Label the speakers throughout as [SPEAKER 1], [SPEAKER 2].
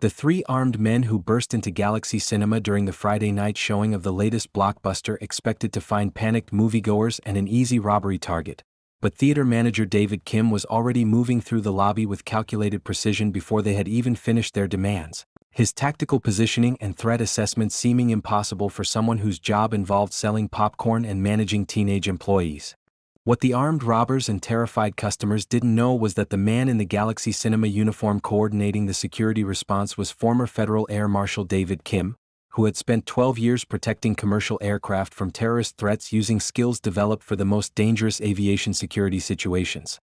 [SPEAKER 1] The three armed men who burst into Galaxy Cinema during the Friday night showing of the latest blockbuster expected to find panicked moviegoers and an easy robbery target. But theater manager David Kim was already moving through the lobby with calculated precision before they had even finished their demands, his tactical positioning and threat assessment seeming impossible for someone whose job involved selling popcorn and managing teenage employees. What the armed robbers and terrified customers didn't know was that the man in the Galaxy Cinema uniform coordinating the security response was former Federal Air Marshal David Kim, who had spent 12 years protecting commercial aircraft from terrorist threats using skills developed for the most dangerous aviation security situations.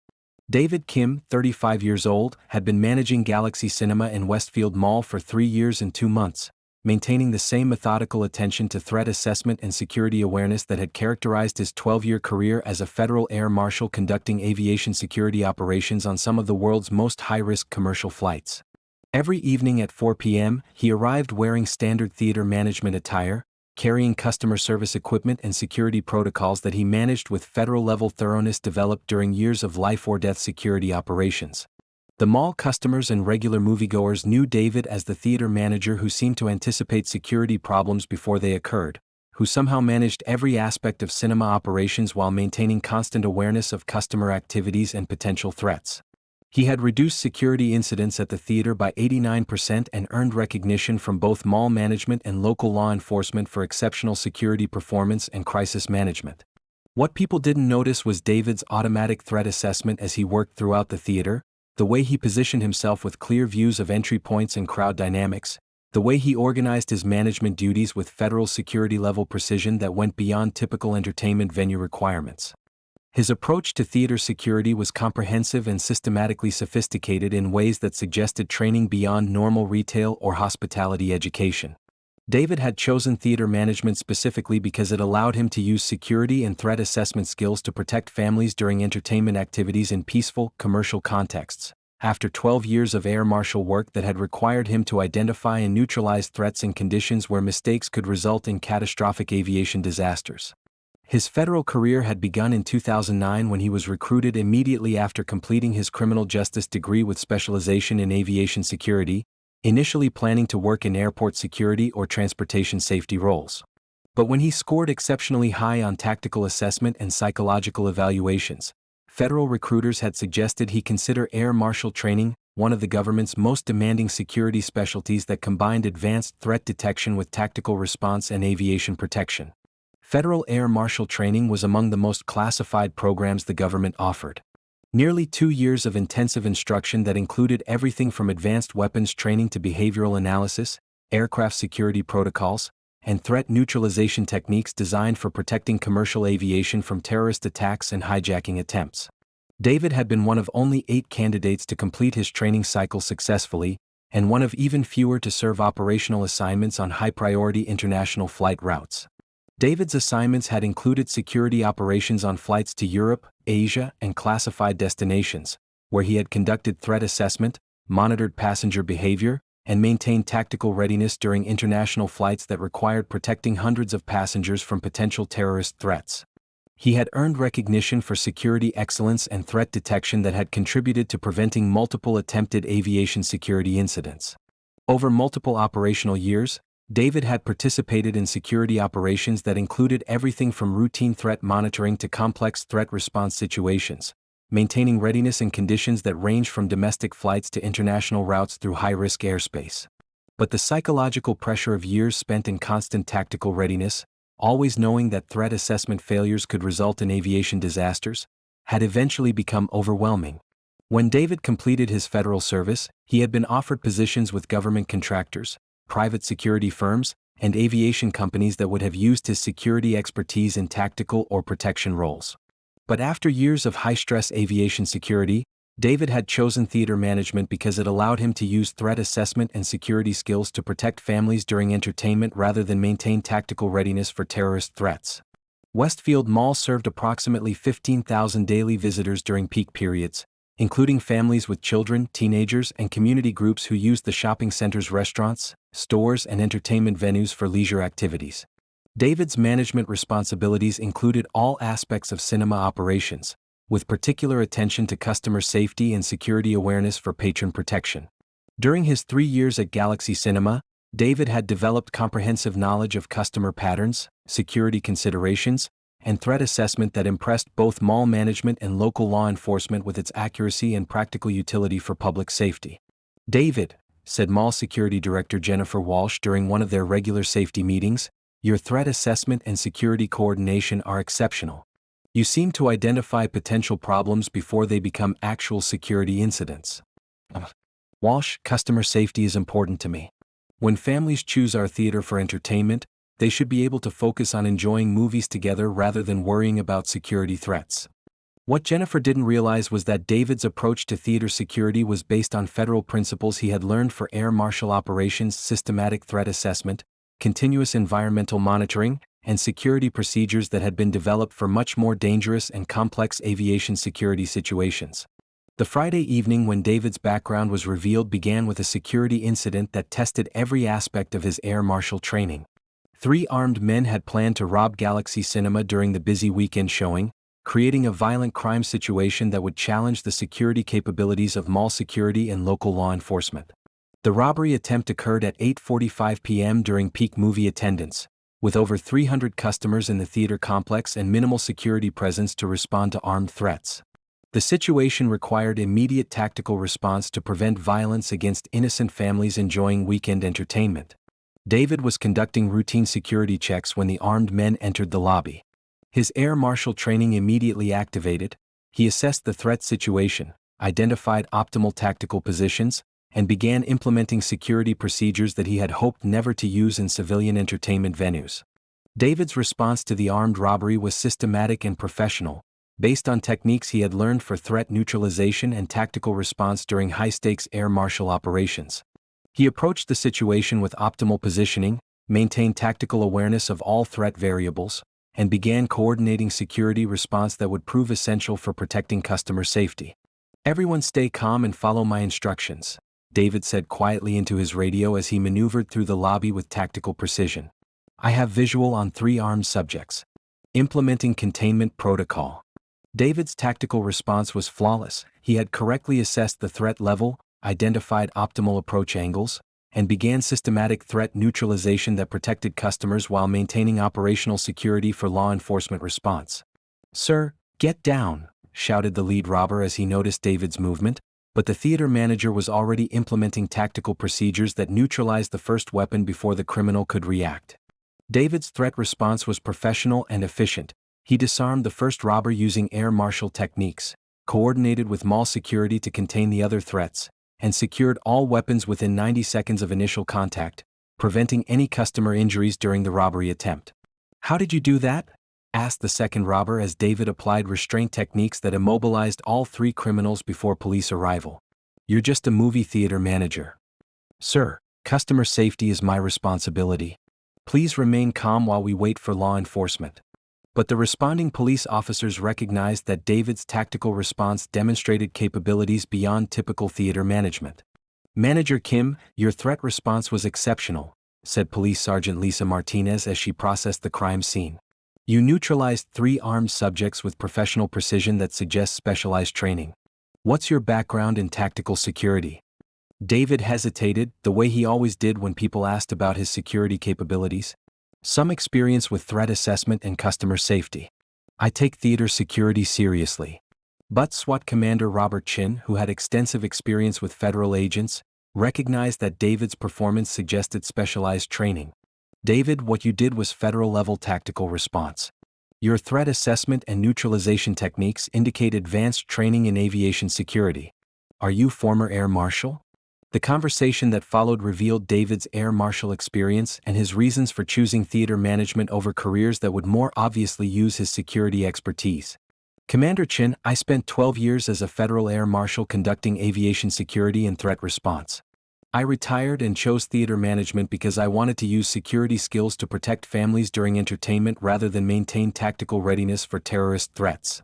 [SPEAKER 1] David Kim, 35 years old, had been managing Galaxy Cinema in Westfield Mall for 3 years and 2 months, maintaining the same methodical attention to threat assessment and security awareness that had characterized his 12-year career as a Federal Air Marshal conducting aviation security operations on some of the world's most high-risk commercial flights. Every evening at 4 p.m., he arrived wearing standard theater management attire, carrying customer service equipment and security protocols that he managed with federal-level thoroughness developed during years of life-or-death security operations. The mall customers and regular moviegoers knew David as the theater manager who seemed to anticipate security problems before they occurred, who somehow managed every aspect of cinema operations while maintaining constant awareness of customer activities and potential threats. He had reduced security incidents at the theater by 89% and earned recognition from both mall management and local law enforcement for exceptional security performance and crisis management. What people didn't notice was David's automatic threat assessment as he worked throughout the theater, the way he positioned himself with clear views of entry points and crowd dynamics, the way he organized his management duties with federal security-level precision that went beyond typical entertainment venue requirements. His approach to theater security was comprehensive and systematically sophisticated in ways that suggested training beyond normal retail or hospitality education. David had chosen theater management specifically because it allowed him to use security and threat assessment skills to protect families during entertainment activities in peaceful, commercial contexts. After 12 years of air marshal work that had required him to identify and neutralize threats in conditions where mistakes could result in catastrophic aviation disasters. His federal career had begun in 2009 when he was recruited immediately after completing his criminal justice degree with specialization in aviation security, initially planning to work in airport security or transportation safety roles. But when he scored exceptionally high on tactical assessment and psychological evaluations, federal recruiters had suggested he consider air marshal training, one of the government's most demanding security specialties that combined advanced threat detection with tactical response and aviation protection. Federal Air Marshal training was among the most classified programs the government offered. Nearly 2 years of intensive instruction that included everything from advanced weapons training to behavioral analysis, aircraft security protocols, and threat neutralization techniques designed for protecting commercial aviation from terrorist attacks and hijacking attempts. David had been one of only 8 candidates to complete his training cycle successfully, and one of even fewer to serve operational assignments on high-priority international flight routes. David's assignments had included security operations on flights to Europe, Asia, and classified destinations, where he had conducted threat assessment, monitored passenger behavior, and maintained tactical readiness during international flights that required protecting hundreds of passengers from potential terrorist threats. He had earned recognition for security excellence and threat detection that had contributed to preventing multiple attempted aviation security incidents. Over multiple operational years, David had participated in security operations that included everything from routine threat monitoring to complex threat response situations, maintaining readiness in conditions that range from domestic flights to international routes through high-risk airspace. But the psychological pressure of years spent in constant tactical readiness, always knowing that threat assessment failures could result in aviation disasters, had eventually become overwhelming. When David completed his federal service, he had been offered positions with government contractors, private security firms, and aviation companies that would have used his security expertise in tactical or protection roles. But after years of high-stress aviation security, David had chosen theater management because it allowed him to use threat assessment and security skills to protect families during entertainment rather than maintain tactical readiness for terrorist threats. Westfield Mall served approximately 15,000 daily visitors during peak periods, including families with children, teenagers, and community groups who used the shopping center's restaurants, stores, and entertainment venues for leisure activities. David's management responsibilities included all aspects of cinema operations, with particular attention to customer safety and security awareness for patron protection. During his 3 years at Galaxy Cinema, David had developed comprehensive knowledge of customer patterns, security considerations, and threat assessment that impressed both mall management and local law enforcement with its accuracy and practical utility for public safety. "David," said Mall Security Director Jennifer Walsh during one of their regular safety meetings, "your threat assessment and security coordination are exceptional. You seem to identify potential problems before they become actual security incidents." Walsh, "Customer safety is important to me. When families choose our theater for entertainment, they should be able to focus on enjoying movies together rather than worrying about security threats." What Jennifer didn't realize was that David's approach to theater security was based on federal principles he had learned for air marshal operations: systematic threat assessment, continuous environmental monitoring, and security procedures that had been developed for much more dangerous and complex aviation security situations. The Friday evening when David's background was revealed began with a security incident that tested every aspect of his air marshal training. 3 armed men had planned to rob Galaxy Cinema during the busy weekend showing, creating a violent crime situation that would challenge the security capabilities of mall security and local law enforcement. The robbery attempt occurred at 8:45 p.m. during peak movie attendance, with over 300 customers in the theater complex and minimal security presence to respond to armed threats. The situation required immediate tactical response to prevent violence against innocent families enjoying weekend entertainment. David was conducting routine security checks when the armed men entered the lobby. His air marshal training immediately activated. He assessed the threat situation, identified optimal tactical positions, and began implementing security procedures that he had hoped never to use in civilian entertainment venues. David's response to the armed robbery was systematic and professional, based on techniques he had learned for threat neutralization and tactical response during high-stakes air marshal operations. He approached the situation with optimal positioning, maintained tactical awareness of all threat variables, and began coordinating security response that would prove essential for protecting customer safety. "Everyone stay calm and follow my instructions," David said quietly into his radio as he maneuvered through the lobby with tactical precision. "I have visual on 3 armed subjects. Implementing containment protocol." David's tactical response was flawless. He had correctly assessed the threat level, identified optimal approach angles, and began systematic threat neutralization that protected customers while maintaining operational security for law enforcement response. "Sir, get down," shouted the lead robber as he noticed David's movement, but the theater manager was already implementing tactical procedures that neutralized the first weapon before the criminal could react. David's threat response was professional and efficient. He disarmed the first robber using air marshal techniques, coordinated with mall security to contain the other threats, and secured all weapons within 90 seconds of initial contact, preventing any customer injuries during the robbery attempt. "How did you do that?" asked the second robber as David applied restraint techniques that immobilized all 3 criminals before police arrival. "You're just a movie theater manager." "Sir, customer safety is my responsibility. Please remain calm while we wait for law enforcement." But the responding police officers recognized that David's tactical response demonstrated capabilities beyond typical theater management. "Manager Kim, your threat response was exceptional," said Police Sergeant Lisa Martinez as she processed the crime scene. "You neutralized 3 armed subjects with professional precision that suggests specialized training. What's your background in tactical security?" David hesitated, the way he always did when people asked about his security capabilities. "Some experience with threat assessment and customer safety. I take theater security seriously." But SWAT Commander Robert Chin, who had extensive experience with federal agents, recognized that David's performance suggested specialized training. "David, what you did was federal-level tactical response. Your threat assessment and neutralization techniques indicate advanced training in aviation security. Are you former Air Marshal?" The conversation that followed revealed David's air marshal experience and his reasons for choosing theater management over careers that would more obviously use his security expertise. "Commander Chin, I spent 12 years as a Federal Air Marshal conducting aviation security and threat response. I retired and chose theater management because I wanted to use security skills to protect families during entertainment rather than maintain tactical readiness for terrorist threats."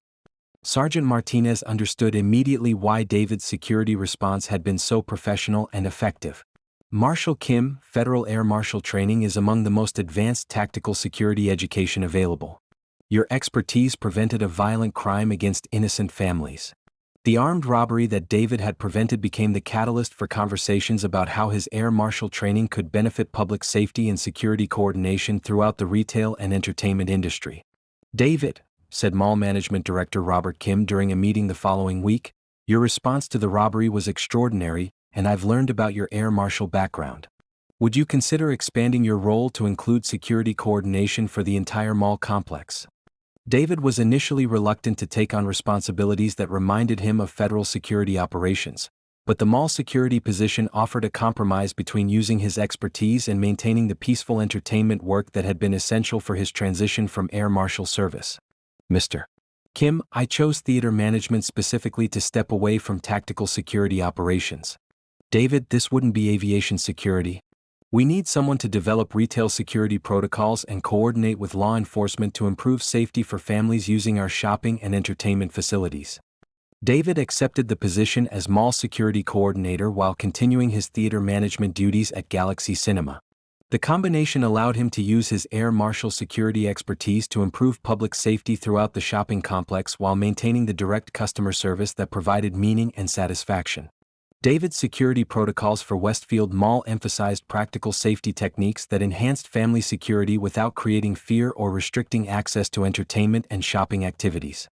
[SPEAKER 1] Sergeant Martinez understood immediately why David's security response had been so professional and effective. Marshal Kim, Federal Air Marshal training is among the most advanced tactical security education available. Your expertise prevented a violent crime against innocent families. The armed robbery that David had prevented became the catalyst for conversations about how his air marshal training could benefit public safety and security coordination throughout the retail and entertainment industry. "David," said Mall Management Director Robert Kim during a meeting the following week, "your response to the robbery was extraordinary, and I've learned about your air marshal background. Would you consider expanding your role to include security coordination for the entire mall complex?" David was initially reluctant to take on responsibilities that reminded him of federal security operations, but the mall security position offered a compromise between using his expertise and maintaining the peaceful entertainment work that had been essential for his transition from air marshal service. "Mr. Kim, I chose theater management specifically to step away from tactical security operations." "David, this wouldn't be aviation security. We need someone to develop retail security protocols and coordinate with law enforcement to improve safety for families using our shopping and entertainment facilities." David accepted the position as mall security coordinator while continuing his theater management duties at Galaxy Cinema. The combination allowed him to use his air marshal security expertise to improve public safety throughout the shopping complex while maintaining the direct customer service that provided meaning and satisfaction. David's security protocols for Westfield Mall emphasized practical safety techniques that enhanced family security without creating fear or restricting access to entertainment and shopping activities.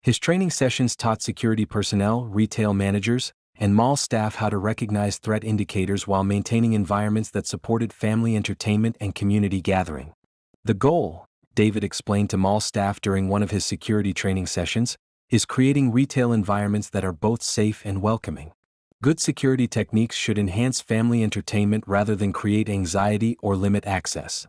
[SPEAKER 1] His training sessions taught security personnel, retail managers, and mall staff how to recognize threat indicators while maintaining environments that supported family entertainment and community gathering. "The goal," David explained to mall staff during one of his security training sessions, "is creating retail environments that are both safe and welcoming. Good security techniques should enhance family entertainment rather than create anxiety or limit access."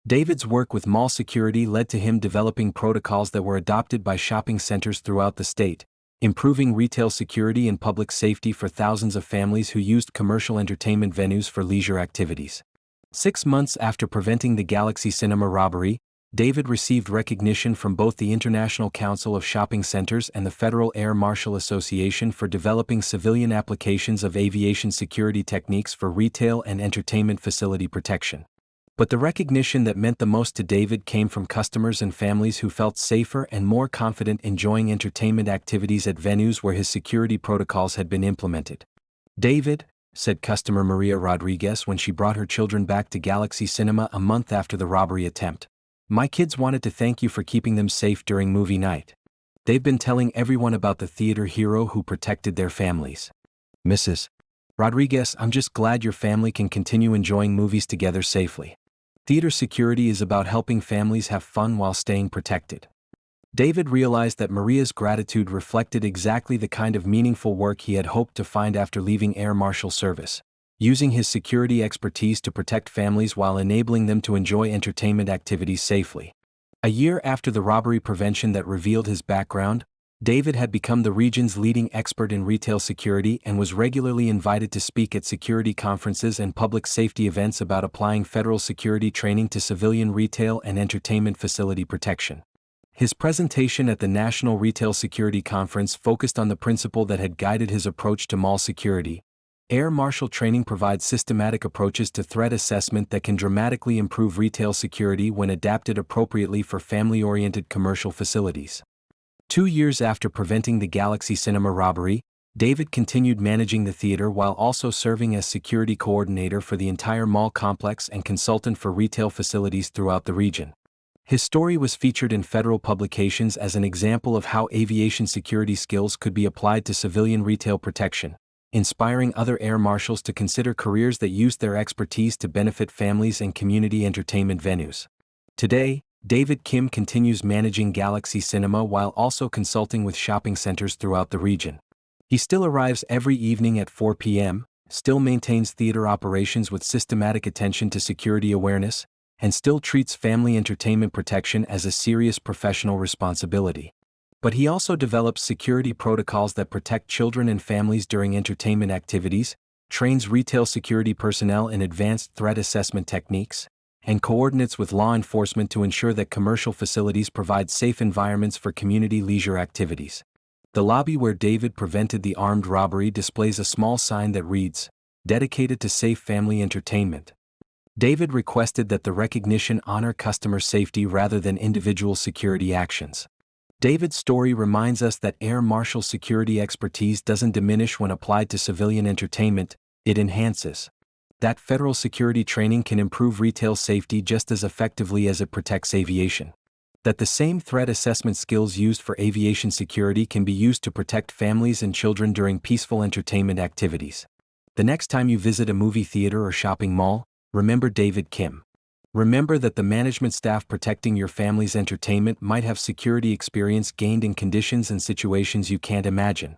[SPEAKER 1] David's work with mall security led to him developing protocols that were adopted by shopping centers throughout the state, improving retail security and public safety for thousands of families who used commercial entertainment venues for leisure activities. 6 months after preventing the Galaxy Cinema robbery, David received recognition from both the International Council of Shopping Centers and the Federal Air Marshal Association for developing civilian applications of aviation security techniques for retail and entertainment facility protection. But the recognition that meant the most to David came from customers and families who felt safer and more confident enjoying entertainment activities at venues where his security protocols had been implemented. "David," said customer Maria Rodriguez when she brought her children back to Galaxy Cinema a month after the robbery attempt, "my kids wanted to thank you for keeping them safe during movie night. They've been telling everyone about the theater hero who protected their families." "Mrs. Rodriguez, I'm just glad your family can continue enjoying movies together safely. Theater security is about helping families have fun while staying protected." David realized that Maria's gratitude reflected exactly the kind of meaningful work he had hoped to find after leaving Air Marshal service, using his security expertise to protect families while enabling them to enjoy entertainment activities safely. A year after the robbery prevention that revealed his background, David had become the region's leading expert in retail security and was regularly invited to speak at security conferences and public safety events about applying federal security training to civilian retail and entertainment facility protection. His presentation at the National Retail Security Conference focused on the principle that had guided his approach to mall security. Air Marshal training provides systematic approaches to threat assessment that can dramatically improve retail security when adapted appropriately for family-oriented commercial facilities. 2 years after preventing the Galaxy Cinema robbery, David continued managing the theater while also serving as security coordinator for the entire mall complex and consultant for retail facilities throughout the region. His story was featured in federal publications as an example of how aviation security skills could be applied to civilian retail protection, inspiring other air marshals to consider careers that used their expertise to benefit families and community entertainment venues. Today, David Kim continues managing Galaxy Cinema while also consulting with shopping centers throughout the region. He still arrives every evening at 4 p.m., still maintains theater operations with systematic attention to security awareness, and still treats family entertainment protection as a serious professional responsibility. But he also develops security protocols that protect children and families during entertainment activities, trains retail security personnel in advanced threat assessment techniques, and coordinates with law enforcement to ensure that commercial facilities provide safe environments for community leisure activities. The lobby where David prevented the armed robbery displays a small sign that reads, "Dedicated to safe family entertainment." David requested that the recognition honor customer safety rather than individual security actions. David's story reminds us that Air Marshal security expertise doesn't diminish when applied to civilian entertainment, it enhances. That federal security training can improve retail safety just as effectively as it protects aviation. That the same threat assessment skills used for aviation security can be used to protect families and children during peaceful entertainment activities. The next time you visit a movie theater or shopping mall, remember David Kim. Remember that the management staff protecting your family's entertainment might have security experience gained in conditions and situations you can't imagine.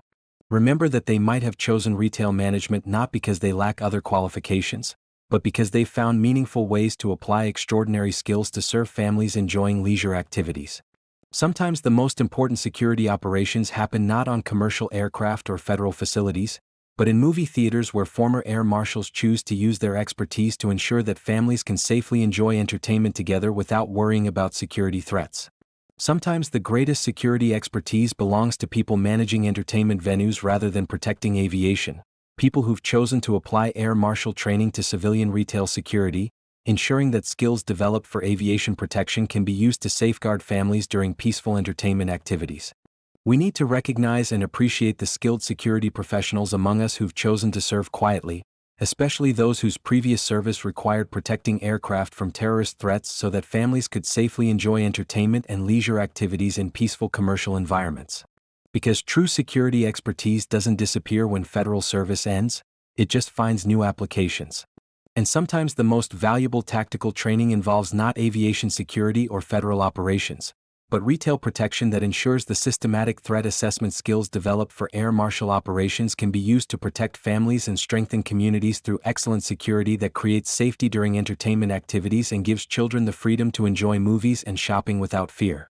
[SPEAKER 1] Remember that they might have chosen retail management not because they lack other qualifications, but because they've found meaningful ways to apply extraordinary skills to serve families enjoying leisure activities. Sometimes the most important security operations happen not on commercial aircraft or federal facilities, but in movie theaters where former air marshals choose to use their expertise to ensure that families can safely enjoy entertainment together without worrying about security threats. Sometimes the greatest security expertise belongs to people managing entertainment venues rather than protecting aviation, people who've chosen to apply air marshal training to civilian retail security, ensuring that skills developed for aviation protection can be used to safeguard families during peaceful entertainment activities. We need to recognize and appreciate the skilled security professionals among us who've chosen to serve quietly, especially those whose previous service required protecting aircraft from terrorist threats so that families could safely enjoy entertainment and leisure activities in peaceful commercial environments. Because true security expertise doesn't disappear when federal service ends, it just finds new applications. And sometimes the most valuable tactical training involves not aviation security or federal operations, but retail protection that ensures the systematic threat assessment skills developed for air marshal operations can be used to protect families and strengthen communities through excellent security that creates safety during entertainment activities and gives children the freedom to enjoy movies and shopping without fear.